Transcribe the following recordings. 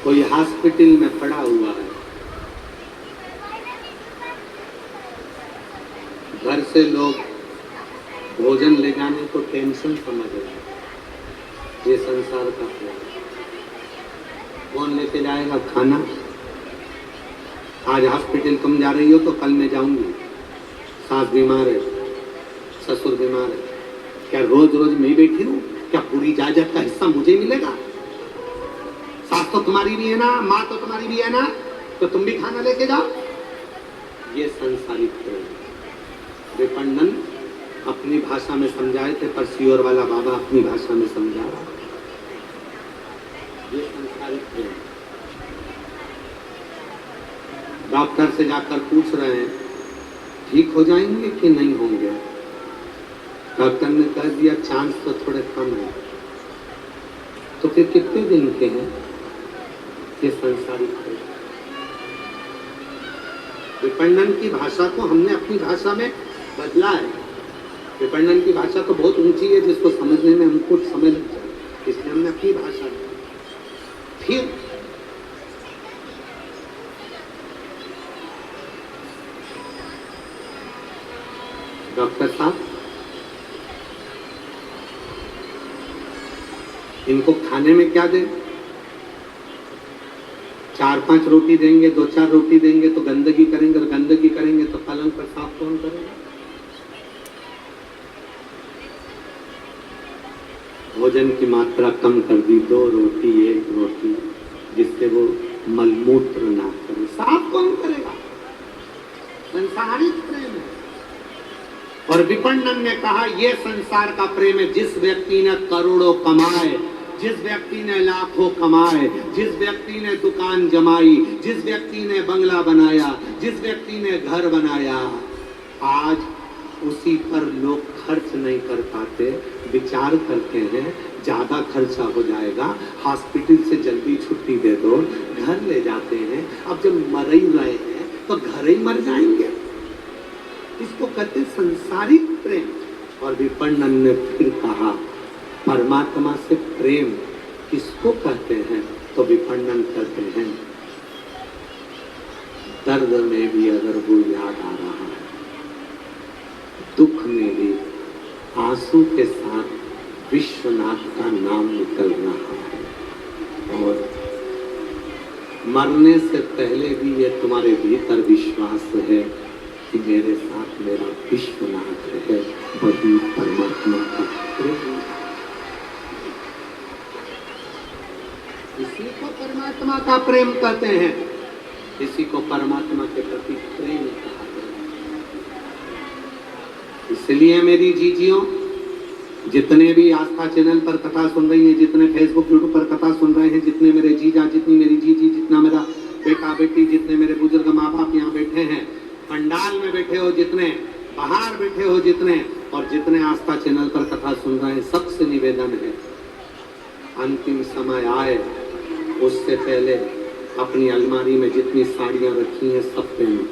कोई हॉस्पिटल में पड़ा हुआ है, घर से लोग भोजन ले जाने को टेंशन समझ रहे हैं। ये संसार का प्रेम। कौन लेके जाएगा खाना? आज हॉस्पिटल तुम जा रही हो तो कल मैं जाऊंगी। सास बीमार है, ससुर बीमार है, क्या रोज रोज मैं बैठी हूँ? क्या पूरी जायदाद का हिस्सा मुझे मिलेगा? सास तो तुम्हारी भी है ना, माँ तो तुम्हारी भी है ना, तो तुम भी खाना लेके जाओ। ये संसारिक प्रेम। विपणन अपनी भाषा में समझाए थे, पर सियोर वाला बाबा अपनी भाषा में समझा रहा। ये संसारिक प्रेम। डॉक्टर से जाकर पूछ रहे हैं ठीक हो जाएंगे कि नहीं होंगे? डॉक्टर ने कह दिया चांस तो थोड़े कम है। तो फिर कितने दिन के हैं? ये संसारिक प्रेम। विपणन की भाषा को हमने अपनी भाषा में बदला है। विपणन की भाषा तो बहुत ऊंची है, जिसको समझने में हमको समय लग जाए, इसलिए हमने अपनी भाषा दी। फिर डॉक्टर साहब, इनको खाने में क्या दें? 4-5 रोटी देंगे, 2-4 रोटी देंगे तो गंदगी करेंगे, और गंदगी करेंगे तो पलंग पर साफ कौन करेगा? भोजन की मात्रा कम कर दी, 2 रोटी 1 रोटी, जिससे वो मलमूत्र ना करे। साफ कौन करेगा? संसारिक प्रेम है। और विपणन ने कहा यह संसार का प्रेम है। जिस व्यक्ति ने करोड़ों कमाए, जिस व्यक्ति ने लाखों कमाए, जिस व्यक्ति ने दुकान जमाई, जिस व्यक्ति ने बंगला बनाया, जिस व्यक्ति ने घर बनाया, आज उसी पर लोग खर्च नहीं कर पाते। विचार करते हैं ज्यादा खर्चा हो जाएगा, हॉस्पिटल से जल्दी छुट्टी दे दो, घर ले जाते हैं। अब जब मर ही रहे हैं तो घर ही मर जाएंगे। इसको कहते हैं संसारिक प्रेम। और विपणन ने फिर कहा परमात्मा से प्रेम किसको कहते हैं? तो विपणन कहते हैं दर्द में भी अगर वो याद आ रहा है, दुख में भी आंसू के साथ विश्वनाथ का नाम निकल रहा है, और मरने से पहले भी ये तुम्हारे भीतर विश्वास है कि मेरे साथ मेरा विश्वनाथ है, वही परमात्मा का प्रेम। इसी को परमात्मा का प्रेम कहते हैं, इसी को परमात्मा के प्रति प्रेम कहा जाता है। इसलिए मेरी जीजियों, जितने भी आस्था चैनल पर कथा सुन रही हैं, जितने फेसबुक यूट्यूब पर कथा सुन रहे हैं, जितने मेरे जीजा, जितनी मेरी जीजी, जितना मेरा बेटा बेटी, जितने मेरे बुजुर्ग माँ बाप यहाँ बैठे हैं, पंडाल में बैठे हो जितने, बाहर बैठे हो जितने, और जितने आस्था चैनल पर कथा सुन रहे हैं, सबसे निवेदन है अंतिम समय आए उससे पहले अपनी अलमारी में जितनी साड़ियां रखी हैं सब पहनो।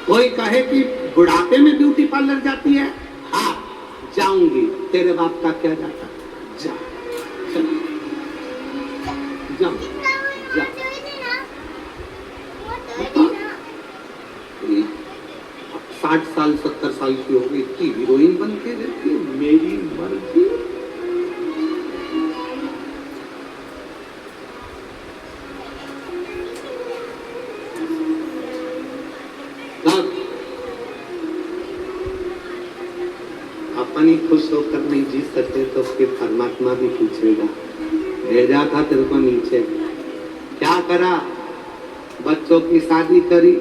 कोई कहे कि बुढ़ापे में ब्यूटी पार्लर जाती है, हाँ जाऊंगी, तेरे बाप का क्या जाता? जा जा जा। 60 साल 70 साल की हो गई, इतनी हीरोइन बन के रहती है, मेरी मर्जी। अपन ही खुश होकर नहीं जी सकते तो फिर परमात्मा भी पूछेगा, भेजा था तेरे को नीचे, क्या करा? बच्चों की शादी करी,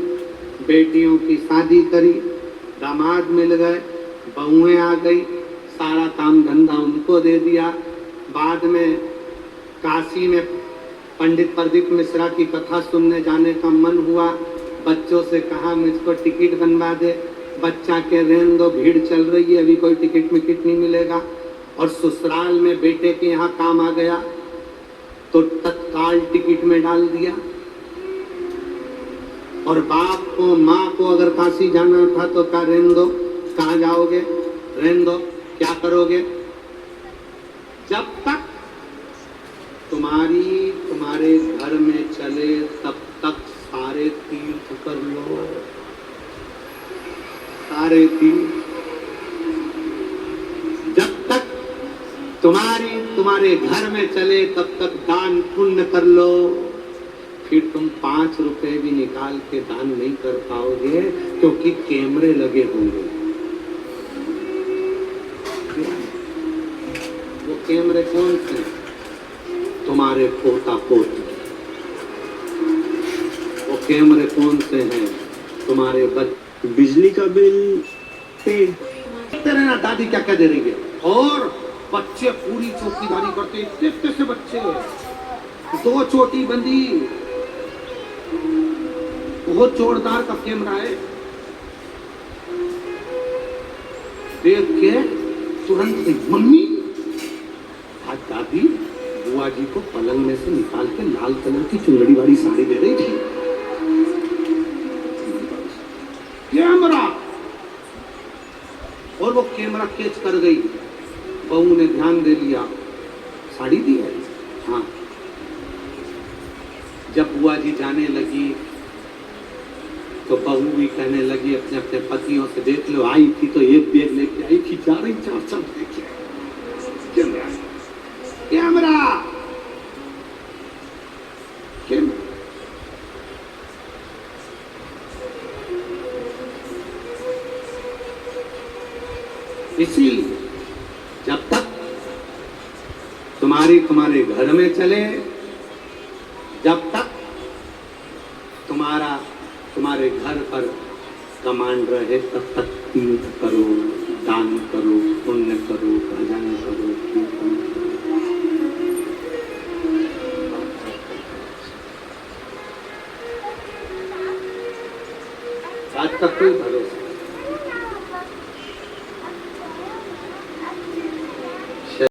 बेटियों की शादी करी, दामाद मिल गए, बहुएं आ गई, सारा काम धंधा उनको दे दिया। बाद में काशी में पंडित प्रदीप मिश्रा की कथा सुनने जाने का मन हुआ, बच्चों से कहा मुझको टिकट बनवा दे। बच्चा के रहने दो, भीड़ चल रही है, अभी कोई टिकट मिकट नहीं मिलेगा। और ससुराल में बेटे के यहाँ काम आ गया तो तत्काल टिकट में डाल दिया। और बाप को माँ को अगर काशी जाना था तो क्या रहने दो, कहाँ जाओगे, रहने दो, क्या करोगे? जब तक तुम्हारे घर में चले तब तक सारे तीर्थ कर लो, सारे तीर्थ। जब तक तुम्हारे घर में चले तब तक दान पुण्य कर लो। फिर तुम 5 रुपए भी निकाल के दान नहीं कर पाओगे क्योंकि कैमरे लगे होंगे। वो कैमरे कौन से? तुम्हारे पोता पोती। वो कैमरे कौन से हैं? तुम्हारे बच्चे। बिजली का बिल पे तेरे ना दादी क्या कह दे रही है। और बच्चे पूरी चौकीदारी करते, इतने से बच्चे, 2 चोटी बंदी, बहुत जोरदार का कैमरा है। देख के तुरंत मम्मी, आज दादी बुआ जी को पलंग में से निकाल के लाल कलर की चुनरी वाली साड़ी दे रही थी। कैमरा, और वो कैमरा कैच कर गई। बहू ने ध्यान दे लिया, साड़ी दी है। हाँ, जब बुआ जी जाने लगी तो बहू भी कहने लगी अपने अपने पतियों से, देख लो आई थी तो एक बैग लेके आई थी, जा रही 4 लेके कैमरा, कैमरा, कैमरा। इसी जब तक तुम्हारे घर में चले, जब तक तुम्हारे घर पर कमांड रहे, तब तक तीर्थ करो, दान करो, पुण्य करो, भजन करो, कीर्तन करो। आज तक कोई भरोसा